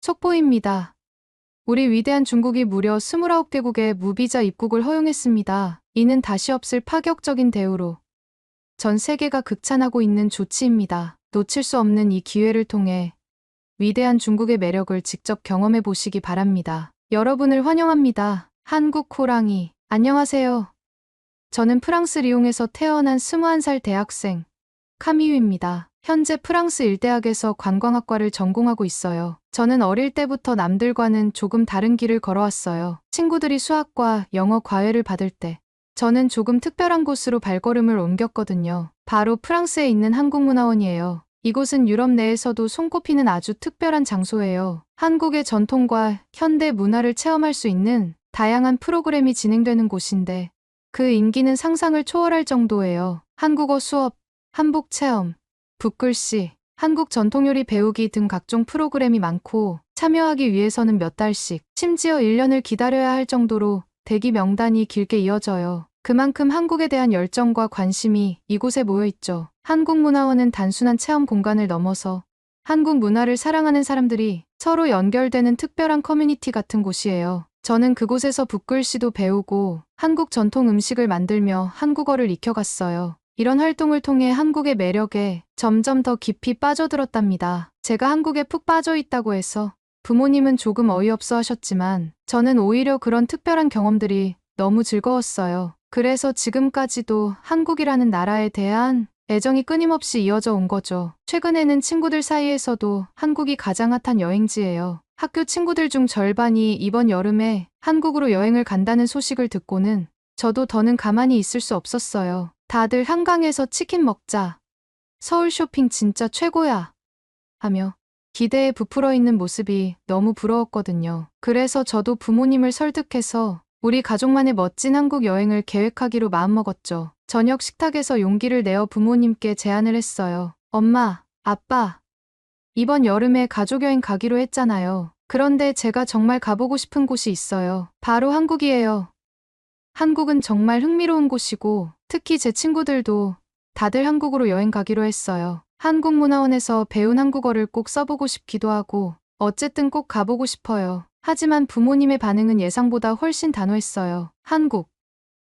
속보입니다. 우리 위대한 중국이 무려 29개국의 무비자 입국을 허용했습니다. 이는 다시 없을 파격적인 대우로 전 세계가 극찬하고 있는 조치입니다. 놓칠 수 없는 이 기회를 통해 위대한 중국의 매력을 직접 경험해 보시기 바랍니다. 여러분을 환영합니다. 한국 호랑이. 안녕하세요. 저는 프랑스 리옹에서 태어난 21살 대학생 카미유입니다. 현재 프랑스 일대학에서 관광학과를 전공하고 있어요. 저는 어릴 때부터 남들과는 조금 다른 길을 걸어왔어요. 친구들이 수학과 영어 과외를 받을 때 저는 조금 특별한 곳으로 발걸음을 옮겼거든요. 바로 프랑스에 있는 한국문화원이에요. 이곳은 유럽 내에서도 손꼽히는 아주 특별한 장소예요. 한국의 전통과 현대 문화를 체험할 수 있는 다양한 프로그램이 진행되는 곳인데 그 인기는 상상을 초월할 정도예요. 한국어 수업, 한복 체험, 붓글씨, 한국 전통 요리 배우기 등 각종 프로그램이 많고 참여하기 위해서는 몇 달씩, 심지어 1년을 기다려야 할 정도로 대기 명단이 길게 이어져요. 그만큼 한국에 대한 열정과 관심이 이곳에 모여 있죠. 한국문화원은 단순한 체험 공간을 넘어서 한국 문화를 사랑하는 사람들이 서로 연결되는 특별한 커뮤니티 같은 곳이에요. 저는 그곳에서 붓글씨도 배우고 한국 전통 음식을 만들며 한국어를 익혀갔어요. 이런 활동을 통해 한국의 매력에 점점 더 깊이 빠져들었답니다. 제가 한국에 푹 빠져 있다고 해서 부모님은 조금 어이없어 하셨지만 저는 오히려 그런 특별한 경험들이 너무 즐거웠어요. 그래서 지금까지도 한국이라는 나라에 대한 애정이 끊임없이 이어져 온 거죠. 최근에는 친구들 사이에서도 한국이 가장 핫한 여행지예요. 학교 친구들 중 절반이 이번 여름에 한국으로 여행을 간다는 소식을 듣고는 저도 더는 가만히 있을 수 없었어요. 다들 한강에서 치킨 먹자. 서울 쇼핑 진짜 최고야. 하며 기대에 부풀어 있는 모습이 너무 부러웠거든요. 그래서 저도 부모님을 설득해서 우리 가족만의 멋진 한국 여행을 계획하기로 마음먹었죠. 저녁 식탁에서 용기를 내어 부모님께 제안을 했어요. 엄마, 아빠, 이번 여름에 가족여행 가기로 했잖아요. 그런데 제가 정말 가보고 싶은 곳이 있어요. 바로 한국이에요. 한국은 정말 흥미로운 곳이고 특히 제 친구들도 다들 한국으로 여행 가기로 했어요. 한국문화원에서 배운 한국어를 꼭 써보고 싶기도 하고 어쨌든 꼭 가보고 싶어요. 하지만 부모님의 반응은 예상보다 훨씬 단호했어요. 한국.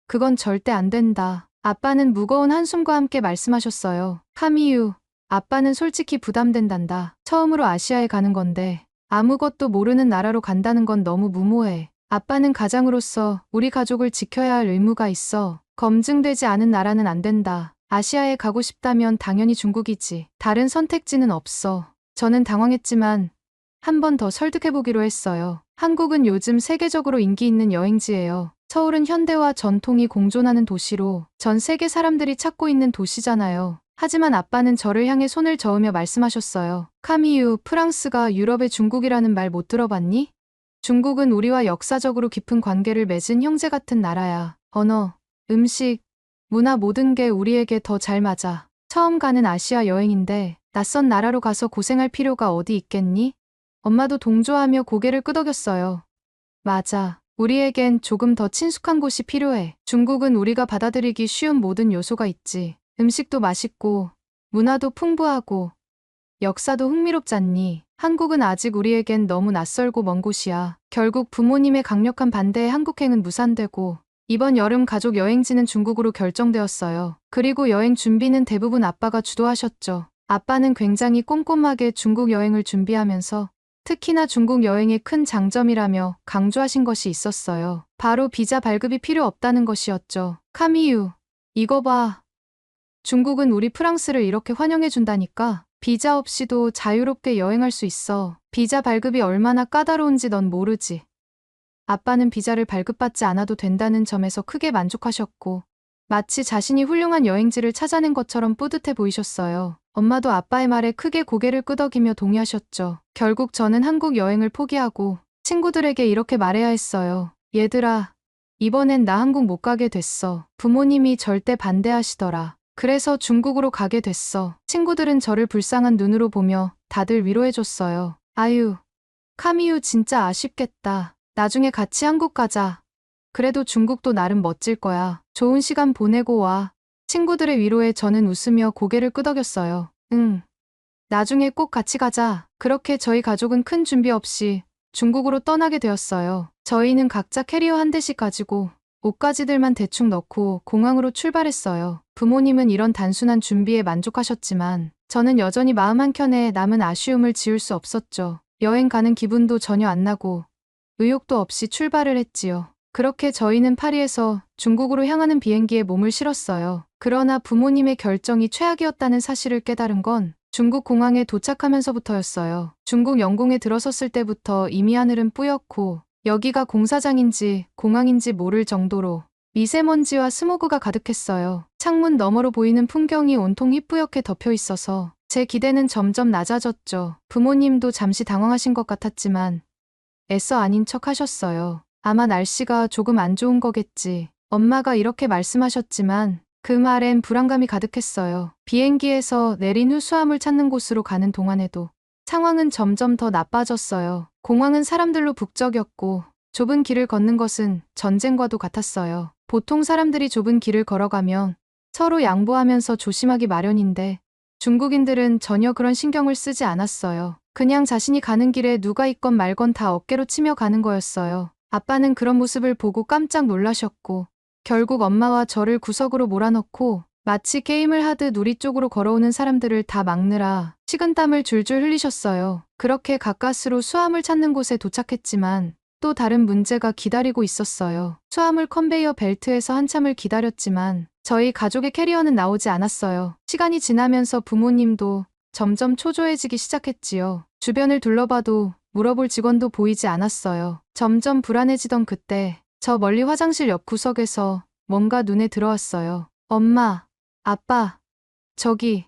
그건 절대 안 된다. 아빠는 무거운 한숨과 함께 말씀하셨어요. 카미유, 아빠는 솔직히 부담된단다. 처음으로 아시아에 가는 건데 아무것도 모르는 나라로 간다는 건 너무 무모해. 아빠는 가장으로서 우리 가족을 지켜야 할 의무가 있어. 검증되지 않은 나라는 안 된다. 아시아에 가고 싶다면 당연히 중국이지. 다른 선택지는 없어. 저는 당황했지만 한 번 더 설득해보기로 했어요. 한국은 요즘 세계적으로 인기 있는 여행지예요. 서울은 현대와 전통이 공존하는 도시로 전 세계 사람들이 찾고 있는 도시잖아요. 하지만 아빠는 저를 향해 손을 저으며 말씀하셨어요. 카미유, 프랑스가 유럽의 중국이라는 말 못 들어봤니? 중국은 우리와 역사적으로 깊은 관계를 맺은 형제 같은 나라야. 언어, 음식, 문화 모든 게 우리에게 더 잘 맞아. 처음 가는 아시아 여행인데 낯선 나라로 가서 고생할 필요가 어디 있겠니? 엄마도 동조하며 고개를 끄덕였어요. 맞아. 우리에겐 조금 더 친숙한 곳이 필요해. 중국은 우리가 받아들이기 쉬운 모든 요소가 있지. 음식도 맛있고, 문화도 풍부하고, 역사도 흥미롭잖니. 한국은 아직 우리에겐 너무 낯설고 먼 곳이야. 결국 부모님의 강력한 반대에 한국행은 무산되고, 이번 여름 가족 여행지는 중국으로 결정되었어요. 그리고 여행 준비는 대부분 아빠가 주도하셨죠. 아빠는 굉장히 꼼꼼하게 중국 여행을 준비하면서 특히나 중국 여행의 큰 장점이라며 강조하신 것이 있었어요. 바로 비자 발급이 필요 없다는 것이었죠. 카미유, 이거 봐. 중국은 우리 프랑스를 이렇게 환영해준다니까. 비자 없이도 자유롭게 여행할 수 있어. 비자 발급이 얼마나 까다로운지 넌 모르지. 아빠는 비자를 발급받지 않아도 된다는 점에서 크게 만족하셨고 마치 자신이 훌륭한 여행지를 찾아낸 것처럼 뿌듯해 보이셨어요. 엄마도 아빠의 말에 크게 고개를 끄덕이며 동의하셨죠. 결국 저는 한국 여행을 포기하고 친구들에게 이렇게 말해야 했어요. 얘들아, 이번엔 나 한국 못 가게 됐어. 부모님이 절대 반대하시더라. 그래서 중국으로 가게 됐어. 친구들은 저를 불쌍한 눈으로 보며 다들 위로해줬어요. 아유, 카미유 진짜 아쉽겠다. 나중에 같이 한국 가자. 그래도 중국도 나름 멋질 거야. 좋은 시간 보내고 와. 친구들의 위로에 저는 웃으며 고개를 끄덕였어요. 응. 나중에 꼭 같이 가자. 그렇게 저희 가족은 큰 준비 없이 중국으로 떠나게 되었어요. 저희는 각자 캐리어 한 대씩 가지고 옷가지들만 대충 넣고 공항으로 출발했어요. 부모님은 이런 단순한 준비에 만족하셨지만 저는 여전히 마음 한켠에 남은 아쉬움을 지울 수 없었죠. 여행 가는 기분도 전혀 안 나고 의욕도 없이 출발을 했지요. 그렇게 저희는 파리에서 중국으로 향하는 비행기에 몸을 실었어요. 그러나 부모님의 결정이 최악이었다는 사실을 깨달은 건 중국 공항에 도착하면서부터였어요. 중국 영공에 들어섰을 때부터 이미 하늘은 뿌옇고 여기가 공사장인지 공항인지 모를 정도로 미세먼지와 스모그가 가득했어요. 창문 너머로 보이는 풍경이 온통 희뿌옇게 덮여 있어서 제 기대는 점점 낮아졌죠. 부모님도 잠시 당황하신 것 같았지만 애써 아닌 척 하셨어요. 아마 날씨가 조금 안 좋은 거겠지. 엄마가 이렇게 말씀하셨지만 그 말엔 불안감이 가득했어요. 비행기에서 내린 후 수암을 찾는 곳으로 가는 동안에도 상황은 점점 더 나빠졌어요. 공항은 사람들로 북적였고 좁은 길을 걷는 것은 전쟁과도 같았어요. 보통 사람들이 좁은 길을 걸어가면 서로 양보하면서 조심하기 마련인데 중국인들은 전혀 그런 신경을 쓰지 않았어요. 그냥 자신이 가는 길에 누가 있건 말건 다 어깨로 치며 가는 거였어요. 아빠는 그런 모습을 보고 깜짝 놀라셨고 결국 엄마와 저를 구석으로 몰아넣고 마치 게임을 하듯 우리 쪽으로 걸어오는 사람들을 다 막느라 식은땀을 줄줄 흘리셨어요. 그렇게 가까스로 수암을 찾는 곳에 도착했지만 또 다른 문제가 기다리고 있었어요. 수암을 컨베이어 벨트에서 한참을 기다렸지만 저희 가족의 캐리어는 나오지 않았어요. 시간이 지나면서 부모님도 점점 초조해지기 시작했지요. 주변을 둘러봐도 물어볼 직원도 보이지 않았어요. 점점 불안해지던 그때 저 멀리 화장실 옆 구석에서 뭔가 눈에 들어왔어요. 엄마, 아빠, 저기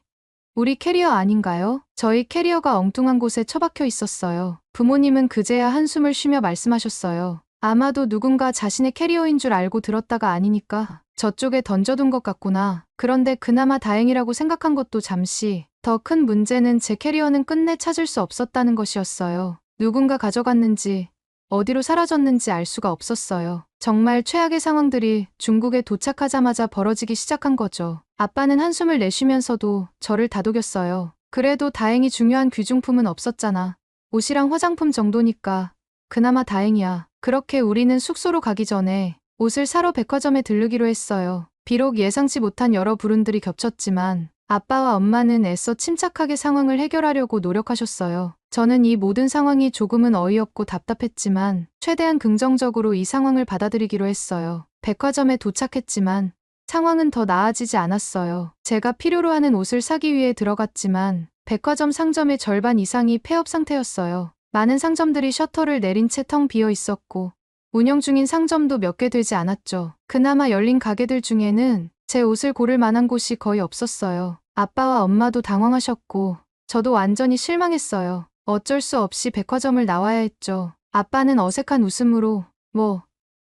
우리 캐리어 아닌가요? 저희 캐리어가 엉뚱한 곳에 처박혀 있었어요. 부모님은 그제야 한숨을 쉬며 말씀하셨어요. 아마도 누군가 자신의 캐리어인 줄 알고 들었다가 아니니까 저쪽에 던져둔 것 같구나. 그런데 그나마 다행이라고 생각한 것도 잠시. 더 큰 문제는 제 캐리어는 끝내 찾을 수 없었다는 것이었어요. 누군가 가져갔는지 어디로 사라졌는지 알 수가 없었어요. 정말 최악의 상황들이 중국에 도착하자마자 벌어지기 시작한 거죠. 아빠는 한숨을 내쉬면서도 저를 다독였어요. 그래도 다행히 중요한 귀중품은 없었잖아. 옷이랑 화장품 정도니까 그나마 다행이야. 그렇게 우리는 숙소로 가기 전에 옷을 사러 백화점에 들르기로 했어요. 비록 예상치 못한 여러 불운들이 겹쳤지만 아빠와 엄마는 애써 침착하게 상황을 해결하려고 노력하셨어요. 저는 이 모든 상황이 조금은 어이없고 답답했지만 최대한 긍정적으로 이 상황을 받아들이기로 했어요. 백화점에 도착했지만 상황은 더 나아지지 않았어요. 제가 필요로 하는 옷을 사기 위해 들어갔지만 백화점 상점의 절반 이상이 폐업 상태였어요. 많은 상점들이 셔터를 내린 채 텅 비어 있었고 운영 중인 상점도 몇 개 되지 않았죠. 그나마 열린 가게들 중에는 제 옷을 고를 만한 곳이 거의 없었어요. 아빠와 엄마도 당황하셨고 저도 완전히 실망했어요. 어쩔 수 없이 백화점을 나와야 했죠. 아빠는 어색한 웃음으로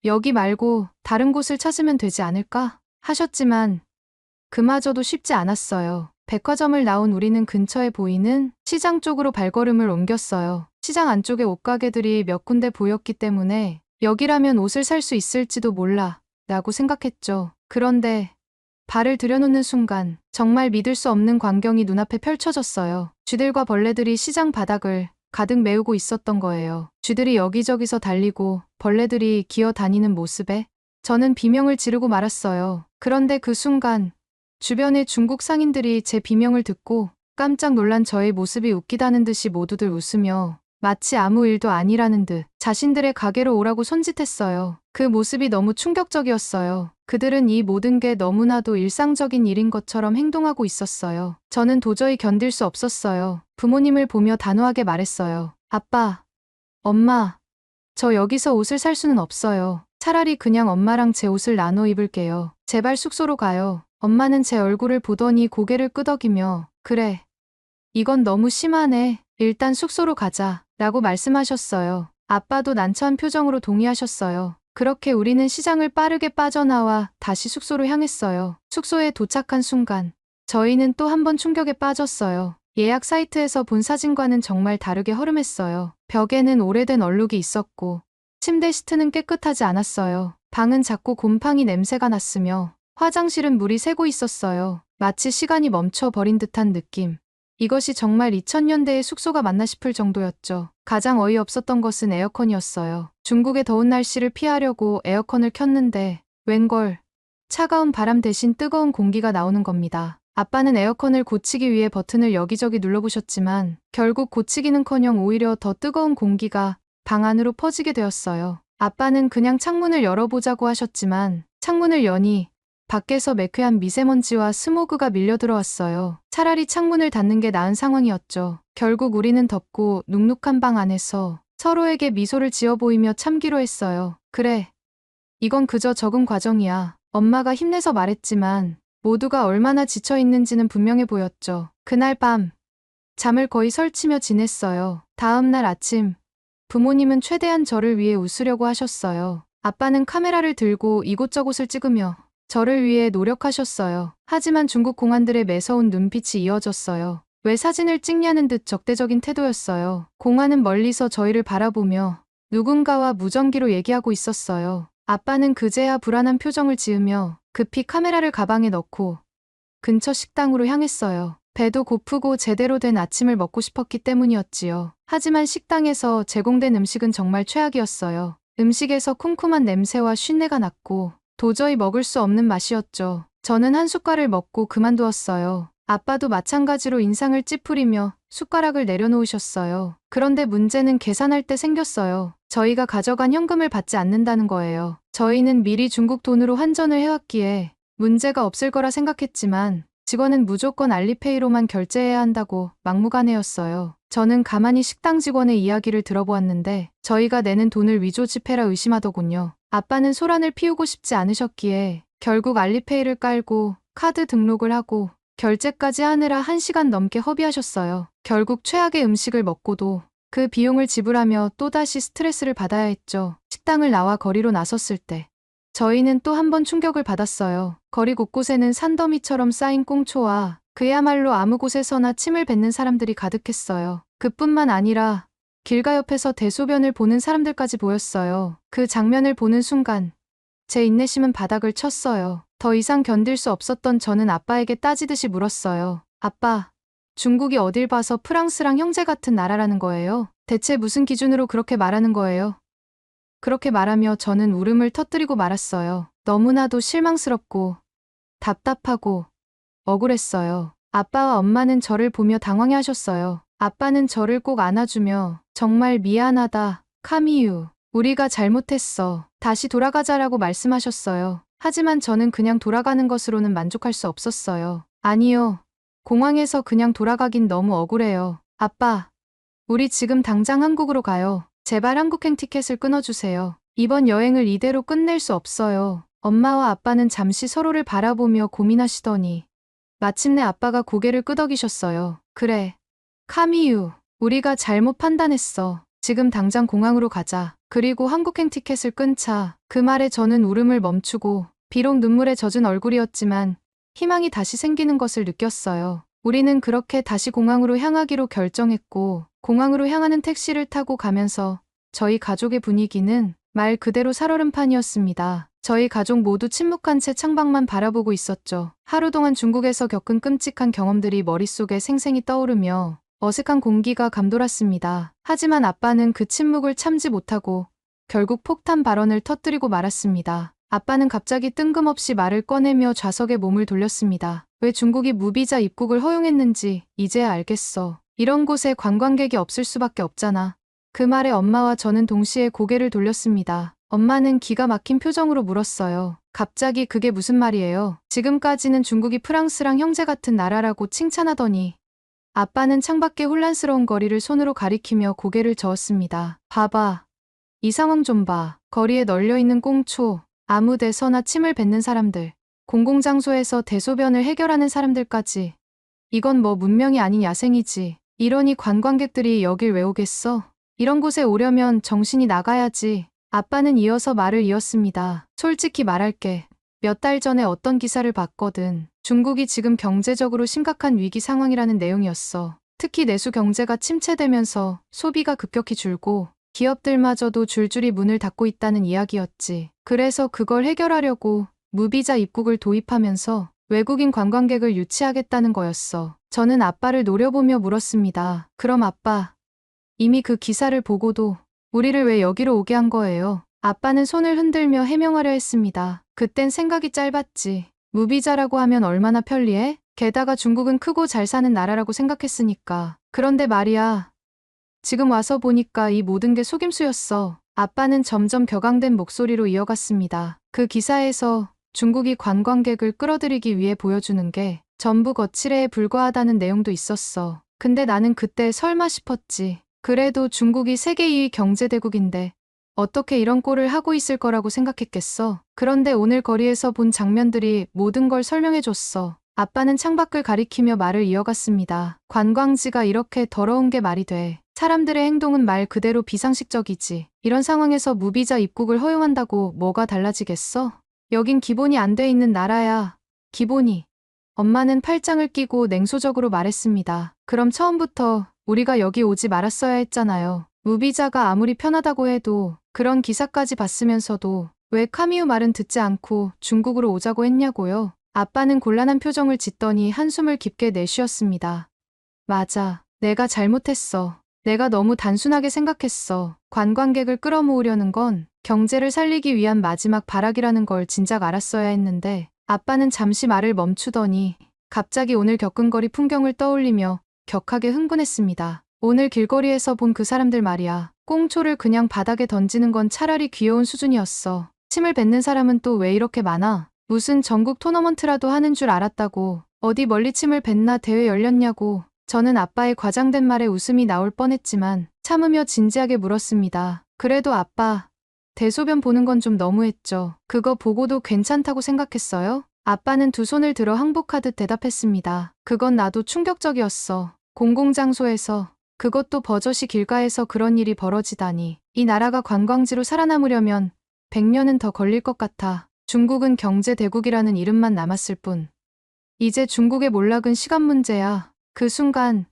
여기 말고 다른 곳을 찾으면 되지 않을까? 하셨지만 그마저도 쉽지 않았어요. 백화점을 나온 우리는 근처에 보이는 시장 쪽으로 발걸음을 옮겼어요. 시장 안쪽에 옷가게들이 몇 군데 보였기 때문에 여기라면 옷을 살 수 있을지도 몰라 라고 생각했죠. 그런데 발을 들여놓는 순간 정말 믿을 수 없는 광경이 눈앞에 펼쳐졌어요. 쥐들과 벌레들이 시장 바닥을 가득 메우고 있었던 거예요. 쥐들이 여기저기서 달리고 벌레들이 기어 다니는 모습에 저는 비명을 지르고 말았어요. 그런데 그 순간 주변의 중국 상인들이 제 비명을 듣고 깜짝 놀란 저의 모습이 웃기다는 듯이 모두들 웃으며 마치 아무 일도 아니라는 듯 자신들의 가게로 오라고 손짓했어요. 그 모습이 너무 충격적이었어요. 그들은 이 모든 게 너무나도 일상적인 일인 것처럼 행동하고 있었어요. 저는 도저히 견딜 수 없었어요. 부모님을 보며 단호하게 말했어요. 아빠, 엄마, 저 여기서 옷을 살 수는 없어요. 차라리 그냥 엄마랑 제 옷을 나눠 입을게요. 제발 숙소로 가요. 엄마는 제 얼굴을 보더니 고개를 끄덕이며 그래, 이건 너무 심하네. 일단 숙소로 가자 라고 말씀하셨어요. 아빠도 난처한 표정으로 동의하셨어요. 그렇게 우리는 시장을 빠르게 빠져나와 다시 숙소로 향했어요. 숙소에 도착한 순간 저희는 또 한 번 충격에 빠졌어요. 예약 사이트에서 본 사진과는 정말 다르게 허름했어요. 벽에는 오래된 얼룩이 있었고 침대 시트는 깨끗하지 않았어요. 방은 작고 곰팡이 냄새가 났으며 화장실은 물이 새고 있었어요. 마치 시간이 멈춰버린 듯한 느낌. 이것이 정말 2000년대의 숙소가 맞나 싶을 정도였죠. 가장 어이없었던 것은 에어컨이었어요. 중국의 더운 날씨를 피하려고 에어컨을 켰는데 웬걸 차가운 바람 대신 뜨거운 공기가 나오는 겁니다. 아빠는 에어컨을 고치기 위해 버튼을 여기저기 눌러보셨지만 결국 고치기는커녕 오히려 더 뜨거운 공기가 방 안으로 퍼지게 되었어요. 아빠는 그냥 창문을 열어보자고 하셨지만 창문을 여니 밖에서 매캐한 미세먼지와 스모그가 밀려 들어왔어요. 차라리 창문을 닫는 게 나은 상황이었죠. 결국 우리는 덥고 눅눅한 방 안에서 서로에게 미소를 지어 보이며 참기로 했어요. 그래, 이건 그저 적응 과정이야. 엄마가 힘내서 말했지만 모두가 얼마나 지쳐 있는지는 분명해 보였죠. 그날 밤 잠을 거의 설치며 지냈어요. 다음 날 아침 부모님은 최대한 저를 위해 웃으려고 하셨어요. 아빠는 카메라를 들고 이곳저곳을 찍으며 저를 위해 노력하셨어요. 하지만 중국 공안들의 매서운 눈빛이 이어졌어요. 왜 사진을 찍냐는 듯 적대적인 태도였어요. 공안은 멀리서 저희를 바라보며 누군가와 무전기로 얘기하고 있었어요. 아빠는 그제야 불안한 표정을 지으며 급히 카메라를 가방에 넣고 근처 식당으로 향했어요. 배도 고프고 제대로 된 아침을 먹고 싶었기 때문이었지요. 하지만 식당에서 제공된 음식은 정말 최악이었어요. 음식에서 쿰쿰한 냄새와 쉰내가 났고 도저히 먹을 수 없는 맛이었죠. 저는 한 숟갈을 먹고 그만두었어요. 아빠도 마찬가지로 인상을 찌푸리며 숟가락을 내려놓으셨어요. 그런데 문제는 계산할 때 생겼어요. 저희가 가져간 현금을 받지 않는다는 거예요. 저희는 미리 중국 돈으로 환전을 해왔기에 문제가 없을 거라 생각했지만 직원은 무조건 알리페이로만 결제해야 한다고 막무가내였어요. 저는 가만히 식당 직원의 이야기를 들어보았는데 저희가 내는 돈을 위조 지폐라 의심하더군요. 아빠는 소란을 피우고 싶지 않으셨기에 결국 알리페이를 깔고 카드 등록을 하고 결제까지 하느라 1시간 넘게 허비하셨어요. 결국 최악의 음식을 먹고도 그 비용을 지불하며 또다시 스트레스를 받아야 했죠. 식당을 나와 거리로 나섰을 때 저희는 또 한 번 충격을 받았어요. 거리 곳곳에는 산더미처럼 쌓인 꽁초와 그야말로 아무 곳에서나 침을 뱉는 사람들이 가득했어요. 그뿐만 아니라 길가 옆에서 대소변을 보는 사람들까지 보였어요. 그 장면을 보는 순간 제 인내심은 바닥을 쳤어요. 더 이상 견딜 수 없었던 저는 아빠에게 따지듯이 물었어요. 아빠, 중국이 어딜 봐서 프랑스랑 형제 같은 나라라는 거예요? 대체 무슨 기준으로 그렇게 말하는 거예요? 그렇게 말하며 저는 울음을 터뜨리고 말았어요. 너무나도 실망스럽고 답답하고 억울했어요. 아빠와 엄마는 저를 보며 당황해 하셨어요. 아빠는 저를 꼭 안아주며 정말 미안하다, 카미유. 우리가 잘못했어. 다시 돌아가자라고 말씀하셨어요. 하지만 저는 그냥 돌아가는 것으로는 만족할 수 없었어요. 아니요. 공항에서 그냥 돌아가긴 너무 억울해요. 아빠, 우리 지금 당장 한국으로 가요. 제발 한국행 티켓을 끊어주세요. 이번 여행을 이대로 끝낼 수 없어요. 엄마와 아빠는 잠시 서로를 바라보며 고민하시더니 마침내 아빠가 고개를 끄덕이셨어요. 그래, 카미유, 우리가 잘못 판단했어. 지금 당장 공항으로 가자. 그리고 한국행 티켓을 끊자. 그 말에 저는 울음을 멈추고 비록 눈물에 젖은 얼굴이었지만 희망이 다시 생기는 것을 느꼈어요. 우리는 그렇게 다시 공항으로 향하기로 결정했고 공항으로 향하는 택시를 타고 가면서 저희 가족의 분위기는 말 그대로 살얼음판이었습니다. 저희 가족 모두 침묵한 채 창밖만 바라보고 있었죠. 하루 동안 중국에서 겪은 끔찍한 경험들이 머릿속에 생생히 떠오르며 어색한 공기가 감돌았습니다. 하지만 아빠는 그 침묵을 참지 못하고 결국 폭탄 발언을 터뜨리고 말았습니다. 아빠는 갑자기 뜬금없이 말을 꺼내며 좌석에 몸을 돌렸습니다. 왜 중국이 무비자 입국을 허용했는지 이제야 알겠어. 이런 곳에 관광객이 없을 수밖에 없잖아. 그 말에 엄마와 저는 동시에 고개를 돌렸습니다. 엄마는 기가 막힌 표정으로 물었어요. 갑자기 그게 무슨 말이에요? 지금까지는 중국이 프랑스랑 형제 같은 나라라고 칭찬하더니 아빠는 창밖의 혼란스러운 거리를 손으로 가리키며 고개를 저었습니다. 봐봐. 이 상황 좀 봐. 거리에 널려있는 꽁초, 아무 데서나 침을 뱉는 사람들, 공공장소에서 대소변을 해결하는 사람들까지. 이건 뭐 문명이 아닌 야생이지. 이러니 관광객들이 여길 왜 오겠어? 이런 곳에 오려면 정신이 나가야지. 아빠는 이어서 말을 이었습니다. 솔직히 말할게. 몇 달 전에 어떤 기사를 봤거든. 중국이 지금 경제적으로 심각한 위기 상황이라는 내용이었어. 특히 내수 경제가 침체되면서 소비가 급격히 줄고 기업들마저도 줄줄이 문을 닫고 있다는 이야기였지. 그래서 그걸 해결하려고 무비자 입국을 도입하면서 외국인 관광객을 유치하겠다는 거였어. 저는 아빠를 노려보며 물었습니다. 그럼 아빠, 이미 그 기사를 보고도 우리를 왜 여기로 오게 한 거예요? 아빠는 손을 흔들며 해명하려 했습니다. 그땐 생각이 짧았지. 무비자라고 하면 얼마나 편리해? 게다가 중국은 크고 잘 사는 나라라고 생각했으니까. 그런데 말이야. 지금 와서 보니까 이 모든 게 속임수였어. 아빠는 점점 격앙된 목소리로 이어갔습니다. 그 기사에서 중국이 관광객을 끌어들이기 위해 보여주는 게 전부 거칠애에 불과하다는 내용도 있었어. 근데 나는 그때 설마 싶었지. 그래도 중국이 세계 2위 경제대국인데 어떻게 이런 꼴을 하고 있을 거라고 생각했겠어. 그런데 오늘 거리에서 본 장면들이 모든 걸 설명해줬어. 아빠는 창밖을 가리키며 말을 이어갔습니다. 관광지가 이렇게 더러운 게 말이 돼. 사람들의 행동은 말 그대로 비상식적이지. 이런 상황에서 무비자 입국을 허용한다고 뭐가 달라지겠어? 여긴 기본이 안 돼 있는 나라야. 기본이. 엄마는 팔짱을 끼고 냉소적으로 말했습니다. 그럼 처음부터 우리가 여기 오지 말았어야 했잖아요. 무비자가 아무리 편하다고 해도 그런 기사까지 봤으면서도 왜 카미우 말은 듣지 않고 중국으로 오자고 했냐고요? 아빠는 곤란한 표정을 짓더니 한숨을 깊게 내쉬었습니다. 맞아. 내가 잘못했어. 내가 너무 단순하게 생각했어. 관광객을 끌어모으려는 건 경제를 살리기 위한 마지막 발악이라는 걸 진작 알았어야 했는데 아빠는 잠시 말을 멈추더니 갑자기 오늘 겪은 거리 풍경을 떠올리며 격하게 흥분했습니다. 오늘 길거리에서 본 그 사람들 말이야. 꽁초를 그냥 바닥에 던지는 건 차라리 귀여운 수준이었어. 침을 뱉는 사람은 또 왜 이렇게 많아? 무슨 전국 토너먼트라도 하는 줄 알았다고. 어디 멀리 침을 뱉나 대회 열렸냐고. 저는 아빠의 과장된 말에 웃음이 나올 뻔했지만 참으며 진지하게 물었습니다. 그래도 아빠, 대소변 보는 건 좀 너무했죠. 그거 보고도 괜찮다고 생각했어요? 아빠는 두 손을 들어 항복하듯 대답했습니다. 그건 나도 충격적이었어. 공공장소에서, 그것도 버젓이 길가에서 그런 일이 벌어지다니. 이 나라가 관광지로 살아남으려면 100년은 더 걸릴 것 같아. 중국은 경제대국이라는 이름만 남았을 뿐. 이제 중국의 몰락은 시간 문제야. 그 순간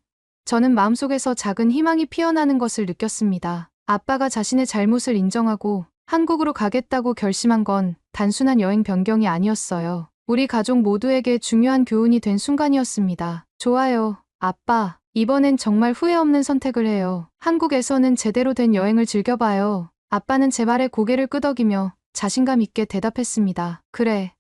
저는 마음속에서 작은 희망이 피어나는 것을 느꼈습니다. 아빠가 자신의 잘못을 인정하고 한국으로 가겠다고 결심한 건 단순한 여행 변경이 아니었어요. 우리 가족 모두에게 중요한 교훈이 된 순간이었습니다. 좋아요, 아빠. 이번엔 정말 후회 없는 선택을 해요. 한국에서는 제대로 된 여행을 즐겨봐요. 아빠는 제 말에 고개를 끄덕이며 자신감 있게 대답했습니다. 그래,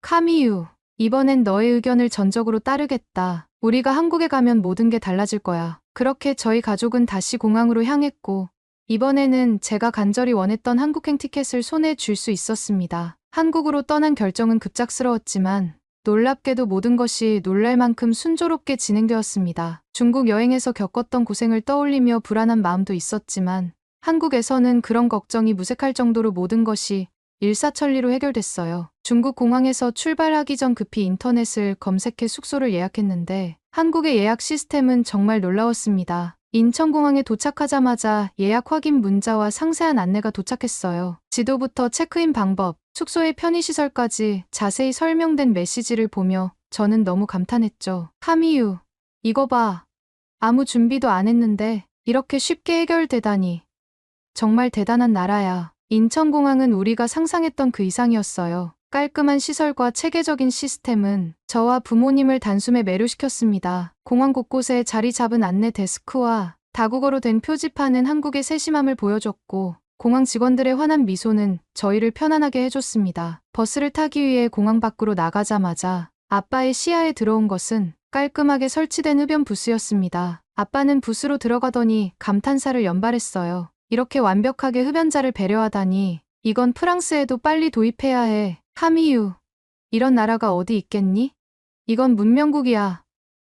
카미유. 이번엔 너의 의견을 전적으로 따르겠다. 우리가 한국에 가면 모든 게 달라질 거야. 그렇게 저희 가족은 다시 공항으로 향했고 이번에는 제가 간절히 원했던 한국행 티켓을 손에 쥘 수 있었습니다. 한국으로 떠난 결정은 급작스러웠지만 놀랍게도 모든 것이 놀랄 만큼 순조롭게 진행되었습니다. 중국 여행에서 겪었던 고생을 떠올리며 불안한 마음도 있었지만 한국에서는 그런 걱정이 무색할 정도로 모든 것이 일사천리로 해결됐어요. 중국 공항에서 출발하기 전 급히 인터넷을 검색해 숙소를 예약했는데 한국의 예약 시스템은 정말 놀라웠습니다. 인천공항에 도착하자마자 예약 확인 문자와 상세한 안내가 도착했어요. 지도부터 체크인 방법, 숙소의 편의시설까지 자세히 설명된 메시지를 보며 저는 너무 감탄했죠. 카미유, 이거 봐. 아무 준비도 안 했는데 이렇게 쉽게 해결되다니. 정말 대단한 나라야. 인천공항은 우리가 상상했던 그 이상이었어요. 깔끔한 시설과 체계적인 시스템은 저와 부모님을 단숨에 매료시켰습니다. 공항 곳곳에 자리 잡은 안내 데스크와 다국어로 된 표지판은 한국의 세심함을 보여줬고 공항 직원들의 환한 미소는 저희를 편안하게 해줬습니다. 버스를 타기 위해 공항 밖으로 나가자마자 아빠의 시야에 들어온 것은 깔끔하게 설치된 흡연 부스였습니다. 아빠는 부스로 들어가더니 감탄사를 연발했어요. 이렇게 완벽하게 흡연자를 배려하다니 이건 프랑스에도 빨리 도입해야 해. 카미유, 이런 나라가 어디 있겠니? 이건 문명국이야.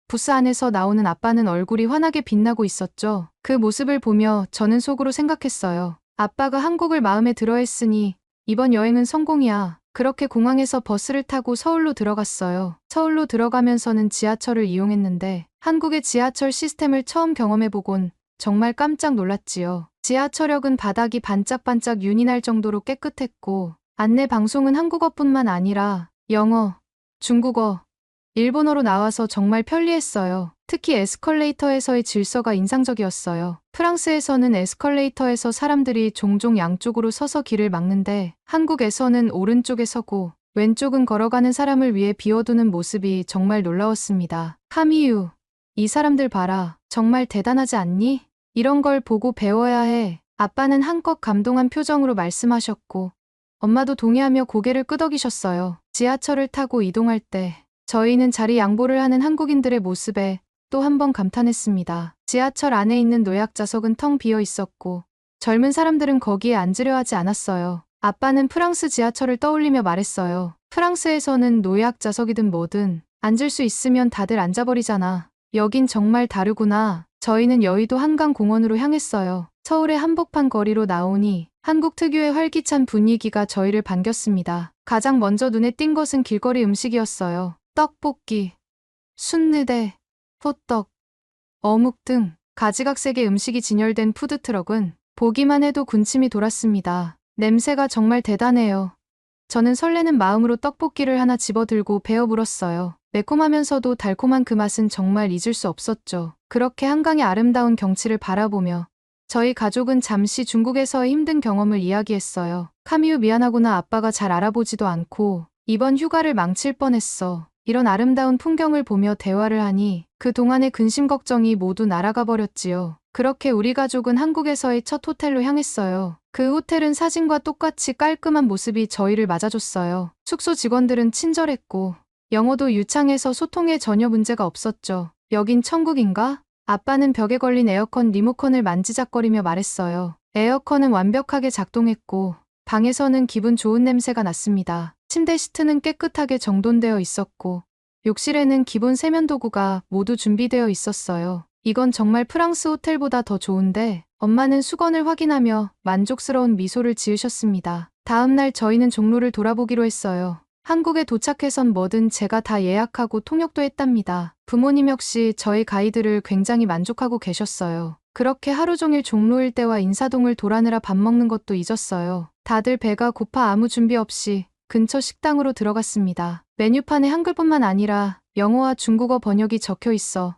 부스 안에서 나오는 아빠는 얼굴이 환하게 빛나고 있었죠. 그 모습을 보며 저는 속으로 생각했어요. 아빠가 한국을 마음에 들어 했으니 이번 여행은 성공이야. 그렇게 공항에서 버스를 타고 서울로 들어갔어요. 서울로 들어가면서는 지하철을 이용했는데 한국의 지하철 시스템을 처음 경험해보곤 정말 깜짝 놀랐지요. 지하철역은 바닥이 반짝반짝 윤이 날 정도로 깨끗했고 안내 방송은 한국어뿐만 아니라 영어, 중국어, 일본어로 나와서 정말 편리했어요. 특히 에스컬레이터에서의 질서가 인상적이었어요. 프랑스에서는 에스컬레이터에서 사람들이 종종 양쪽으로 서서 길을 막는데 한국에서는 오른쪽에 서고 왼쪽은 걸어가는 사람을 위해 비워두는 모습이 정말 놀라웠습니다. 카미유, 이 사람들 봐라. 정말 대단하지 않니? 이런 걸 보고 배워야 해. 아빠는 한껏 감동한 표정으로 말씀하셨고, 엄마도 동의하며 고개를 끄덕이셨어요. 지하철을 타고 이동할 때 저희는 자리 양보를 하는 한국인들의 모습에 또 한 번 감탄했습니다. 지하철 안에 있는 노약 좌석은 텅 비어 있었고 젊은 사람들은 거기에 앉으려 하지 않았어요. 아빠는 프랑스 지하철을 떠올리며 말했어요. 프랑스에서는 노약 좌석이든 뭐든 앉을 수 있으면 다들 앉아버리잖아. 여긴 정말 다르구나. 저희는 여의도 한강공원으로 향했어요. 서울의 한복판 거리로 나오니 한국 특유의 활기찬 분위기가 저희를 반겼습니다. 가장 먼저 눈에 띈 것은 길거리 음식이었어요. 떡볶이, 순대대, 호떡, 어묵 등 가지각색의 음식이 진열된 푸드트럭은 보기만 해도 군침이 돌았습니다. 냄새가 정말 대단해요. 저는 설레는 마음으로 떡볶이를 하나 집어들고 베어 물었어요. 매콤하면서도 달콤한 그 맛은 정말 잊을 수 없었죠. 그렇게 한강의 아름다운 경치를 바라보며 저희 가족은 잠시 중국에서의 힘든 경험을 이야기했어요. 카미유 미안하구나. 아빠가 잘 알아보지도 않고 이번 휴가를 망칠 뻔했어. 이런 아름다운 풍경을 보며 대화를 하니 그동안의 근심 걱정이 모두 날아가 버렸지요. 그렇게 우리 가족은 한국에서의 첫 호텔로 향했어요. 그 호텔은 사진과 똑같이 깔끔한 모습이 저희를 맞아줬어요. 숙소 직원들은 친절했고 영어도 유창해서 소통에 전혀 문제가 없었죠. 여긴 천국인가? 아빠는 벽에 걸린 에어컨 리모컨을 만지작거리며 말했어요. 에어컨은 완벽하게 작동했고 방에서는 기분 좋은 냄새가 났습니다. 침대 시트는 깨끗하게 정돈되어 있었고 욕실에는 기본 세면도구가 모두 준비되어 있었어요. 이건 정말 프랑스 호텔보다 더 좋은데 엄마는 수건을 확인하며 만족스러운 미소를 지으셨습니다. 다음 날 저희는 종로를 돌아보기로 했어요. 한국에 도착해선 뭐든 제가 다 예약하고 통역도 했답니다. 부모님 역시 저희 가이드를 굉장히 만족하고 계셨어요. 그렇게 하루 종일 종로 일대와 인사동을 돌아느라 밥 먹는 것도 잊었어요. 다들 배가 고파 아무 준비 없이 근처 식당으로 들어갔습니다. 메뉴판에 한글뿐만 아니라 영어와 중국어 번역이 적혀 있어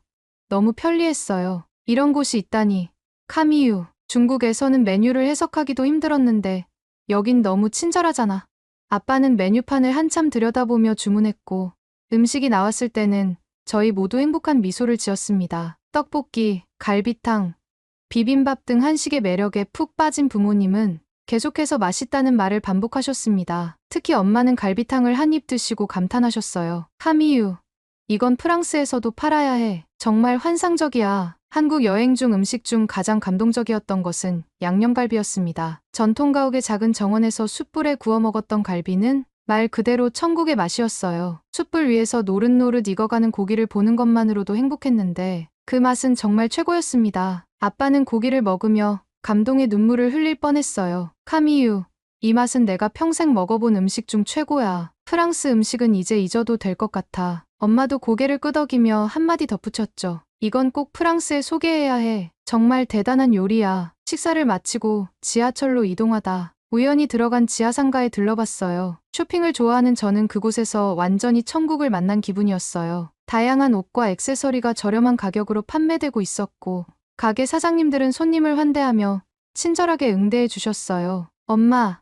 너무 편리했어요. 이런 곳이 있다니. 카미유, 중국에서는 메뉴를 해석하기도 힘들었는데 여긴 너무 친절하잖아. 아빠는 메뉴판을 한참 들여다보며 주문했고 음식이 나왔을 때는 저희 모두 행복한 미소를 지었습니다. 떡볶이, 갈비탕, 비빔밥 등 한식의 매력에 푹 빠진 부모님은 계속해서 맛있다는 말을 반복하셨습니다. 특히 엄마는 갈비탕을 한 입 드시고 감탄하셨어요. 카미유, 이건 프랑스에서도 팔아야 해. 정말 환상적이야. 한국 여행 중 음식 중 가장 감동적이었던 것은 양념갈비였습니다. 전통 가옥의 작은 정원에서 숯불에 구워 먹었던 갈비는 말 그대로 천국의 맛이었어요. 숯불 위에서 노릇노릇 익어가는 고기를 보는 것만으로도 행복했는데 그 맛은 정말 최고였습니다. 아빠는 고기를 먹으며 감동의 눈물을 흘릴 뻔했어요. 카미유, 이 맛은 내가 평생 먹어본 음식 중 최고야. 프랑스 음식은 이제 잊어도 될 것 같아. 엄마도 고개를 끄덕이며 한마디 덧붙였죠. 이건 꼭 프랑스에 소개해야 해. 정말 대단한 요리야. 식사를 마치고 지하철로 이동하다 우연히 들어간 지하상가에 들러봤어요. 쇼핑을 좋아하는 저는 그곳에서 완전히 천국을 만난 기분이었어요. 다양한 옷과 액세서리가 저렴한 가격으로 판매되고 있었고 가게 사장님들은 손님을 환대하며 친절하게 응대해 주셨어요. 엄마,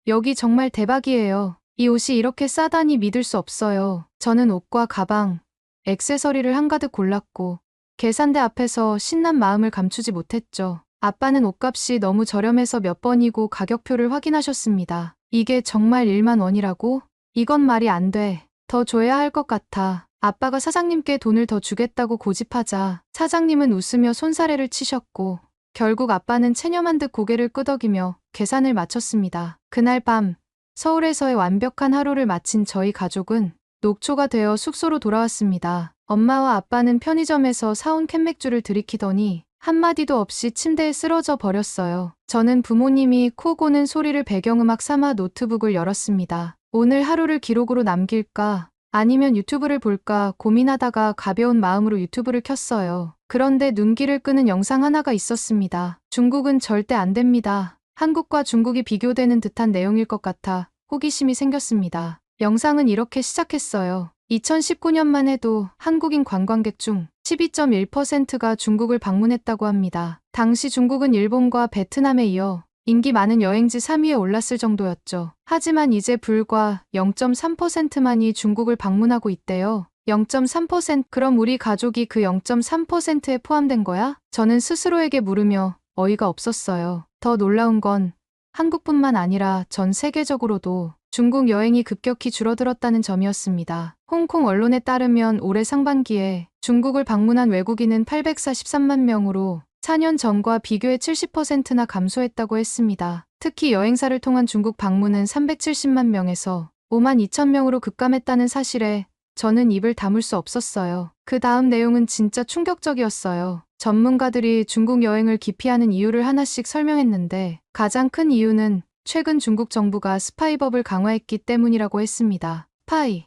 여기 정말 대박이에요. 이 옷이 이렇게 싸다니 믿을 수 없어요. 저는 옷과 가방, 액세서리를 한가득 골랐고 계산대 앞에서 신난 마음을 감추지 못했죠. 아빠는 옷값이 너무 저렴해서 몇 번이고 가격표를 확인하셨습니다. 이게 정말 1만 원이라고? 이건 말이 안 돼. 더 줘야 할 것 같아. 아빠가 사장님께 돈을 더 주겠다고 고집하자 사장님은 웃으며 손사래를 치셨고 결국 아빠는 체념한 듯 고개를 끄덕이며 계산을 마쳤습니다. 그날 밤 서울에서의 완벽한 하루를 마친 저희 가족은 녹초가 되어 숙소로 돌아왔습니다. 엄마와 아빠는 편의점에서 사온 캔맥주를 들이키더니 한마디도 없이 침대에 쓰러져 버렸어요. 저는 부모님이 코 고는 소리를 배경음악 삼아 노트북을 열었습니다. 오늘 하루를 기록으로 남길까 아니면 유튜브를 볼까 고민하다가 가벼운 마음으로 유튜브를 켰어요. 그런데 눈길을 끄는 영상 하나가 있었습니다. 중국은 절대 안 됩니다. 한국과 중국이 비교되는 듯한 내용일 것 같아 호기심이 생겼습니다. 영상은 이렇게 시작했어요. 2019년만 해도 한국인 관광객 중 12.1%가 중국을 방문했다고 합니다. 당시 중국은 일본과 베트남에 이어 인기 많은 여행지 3위에 올랐을 정도였죠. 하지만 이제 불과 0.3%만이 중국을 방문하고 있대요. 0.3%? 그럼 우리 가족이 그 0.3%에 포함된 거야? 저는 스스로에게 물으며 어이가 없었어요. 더 놀라운 건 한국뿐만 아니라 전 세계적으로도 중국 여행이 급격히 줄어들었다는 점이었습니다. 홍콩 언론에 따르면 올해 상반기에 중국을 방문한 외국인은 843만 명으로 4년 전과 비교해 70%나 감소했다고 했습니다. 특히 여행사를 통한 중국 방문은 370만 명에서 5만 2천 명으로 급감했다는 사실에 저는 입을 다물 수 없었어요. 그 다음 내용은 진짜 충격적이었어요. 전문가들이 중국 여행을 기피하는 이유를 하나씩 설명했는데 가장 큰 이유는 최근 중국 정부가 스파이법을 강화했기 때문이라고 했습니다. 스파이.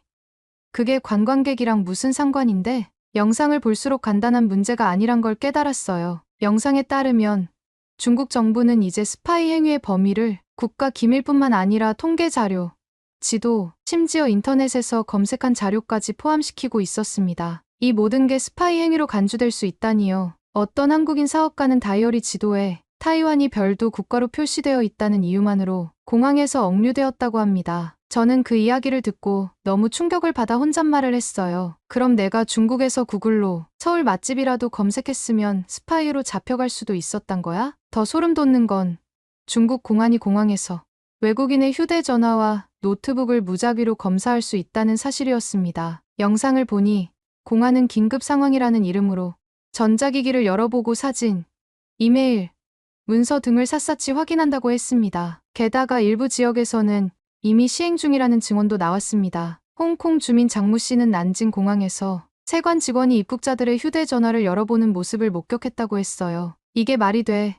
그게 관광객이랑 무슨 상관인데? 영상을 볼수록 간단한 문제가 아니란 걸 깨달았어요. 영상에 따르면 중국 정부는 이제 스파이 행위의 범위를 국가 기밀뿐만 아니라 통계 자료, 지도, 심지어 인터넷에서 검색한 자료까지 포함시키고 있었습니다. 이 모든 게 스파이 행위로 간주될 수 있다니요. 어떤 한국인 사업가는 다이어리 지도에 타이완이 별도 국가로 표시되어 있다는 이유만으로 공항에서 억류되었다고 합니다. 저는 그 이야기를 듣고 너무 충격을 받아 혼잣말을 했어요. 그럼 내가 중국에서 구글로 서울 맛집이라도 검색했으면 스파이로 잡혀갈 수도 있었단 거야? 더 소름 돋는 건 중국 공안이 공항에서 외국인의 휴대전화와 노트북을 무작위로 검사할 수 있다는 사실이었습니다. 영상을 보니 공안은 긴급 상황이라는 이름으로 전자기기를 열어보고 사진, 이메일, 문서 등을 샅샅이 확인한다고 했습니다. 게다가 일부 지역에서는 이미 시행 중이라는 증언도 나왔습니다. 홍콩 주민 장무 씨는 난징 공항에서 세관 직원이 입국자들의 휴대전화를 열어보는 모습을 목격했다고 했어요. 이게 말이 돼?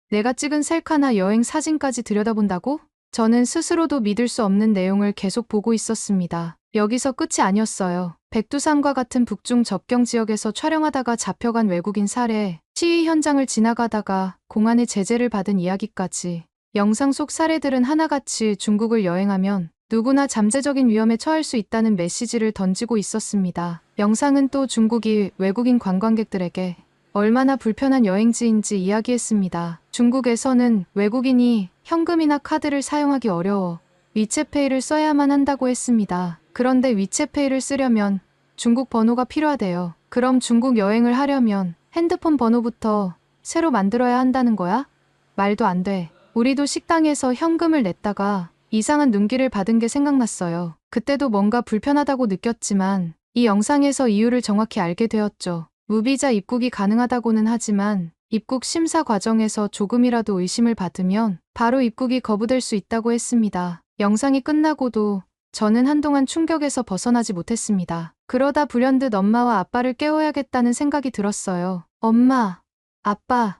내가 찍은 셀카나 여행 사진까지 들여다본다고? 저는 스스로도 믿을 수 없는 내용을 계속 보고 있었습니다. 여기서 끝이 아니었어요. 백두산과 같은 북중 접경 지역에서 촬영하다가 잡혀간 외국인 사례, 시위 현장을 지나가다가 공안의 제재를 받은 이야기까지. 영상 속 사례들은 하나같이 중국을 여행하면 누구나 잠재적인 위험에 처할 수 있다는 메시지를 던지고 있었습니다. 영상은 또 중국이 외국인 관광객들에게 얼마나 불편한 여행지인지 이야기했습니다. 중국에서는 외국인이 현금이나 카드를 사용하기 어려워 위챗페이를 써야만 한다고 했습니다. 그런데 위챗페이를 쓰려면 중국 번호가 필요하대요. 그럼 중국 여행을 하려면 핸드폰 번호부터 새로 만들어야 한다는 거야? 말도 안 돼. 우리도 식당에서 현금을 냈다가 이상한 눈길을 받은 게 생각났어요. 그때도 뭔가 불편하다고 느꼈지만 이 영상에서 이유를 정확히 알게 되었죠. 무비자 입국이 가능하다고는 하지만 입국 심사 과정에서 조금이라도 의심을 받으면 바로 입국이 거부될 수 있다고 했습니다. 영상이 끝나고도 저는 한동안 충격에서 벗어나지 못했습니다. 그러다 불현듯 엄마와 아빠를 깨워야겠다는 생각이 들었어요. 엄마, 아빠,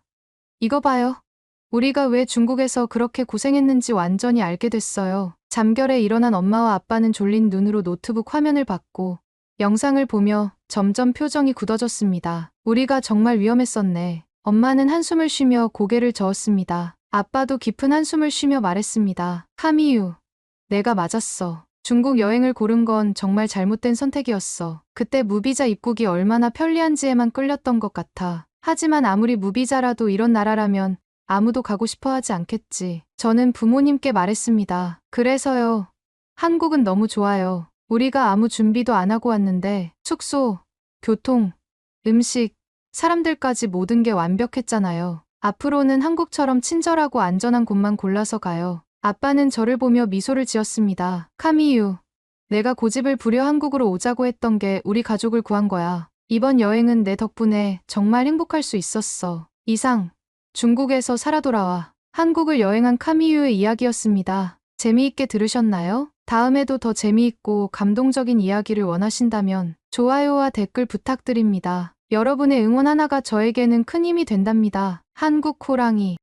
이거 봐요. 우리가 왜 중국에서 그렇게 고생했는지 완전히 알게 됐어요. 잠결에 일어난 엄마와 아빠는 졸린 눈으로 노트북 화면을 봤고 영상을 보며 점점 표정이 굳어졌습니다. 우리가 정말 위험했었네. 엄마는 한숨을 쉬며 고개를 저었습니다. 아빠도 깊은 한숨을 쉬며 말했습니다. 카미유, 내가 맞았어. 중국 여행을 고른 건 정말 잘못된 선택이었어. 그때 무비자 입국이 얼마나 편리한지에만 끌렸던 것 같아. 하지만 아무리 무비자라도 이런 나라라면 아무도 가고 싶어 하지 않겠지. 저는 부모님께 말했습니다. 그래서요. 한국은 너무 좋아요. 우리가 아무 준비도 안 하고 왔는데 숙소, 교통, 음식, 사람들까지 모든 게 완벽했잖아요. 앞으로는 한국처럼 친절하고 안전한 곳만 골라서 가요. 아빠는 저를 보며 미소를 지었습니다. 카미유, 내가 고집을 부려 한국으로 오자고 했던 게 우리 가족을 구한 거야. 이번 여행은 내 덕분에 정말 행복할 수 있었어. 이상, 중국에서 살아 돌아와 한국을 여행한 카미유의 이야기였습니다. 재미있게 들으셨나요? 다음에도 더 재미있고 감동적인 이야기를 원하신다면 좋아요와 댓글 부탁드립니다. 여러분의 응원 하나가 저에게는 큰 힘이 된답니다. 한국 호랑이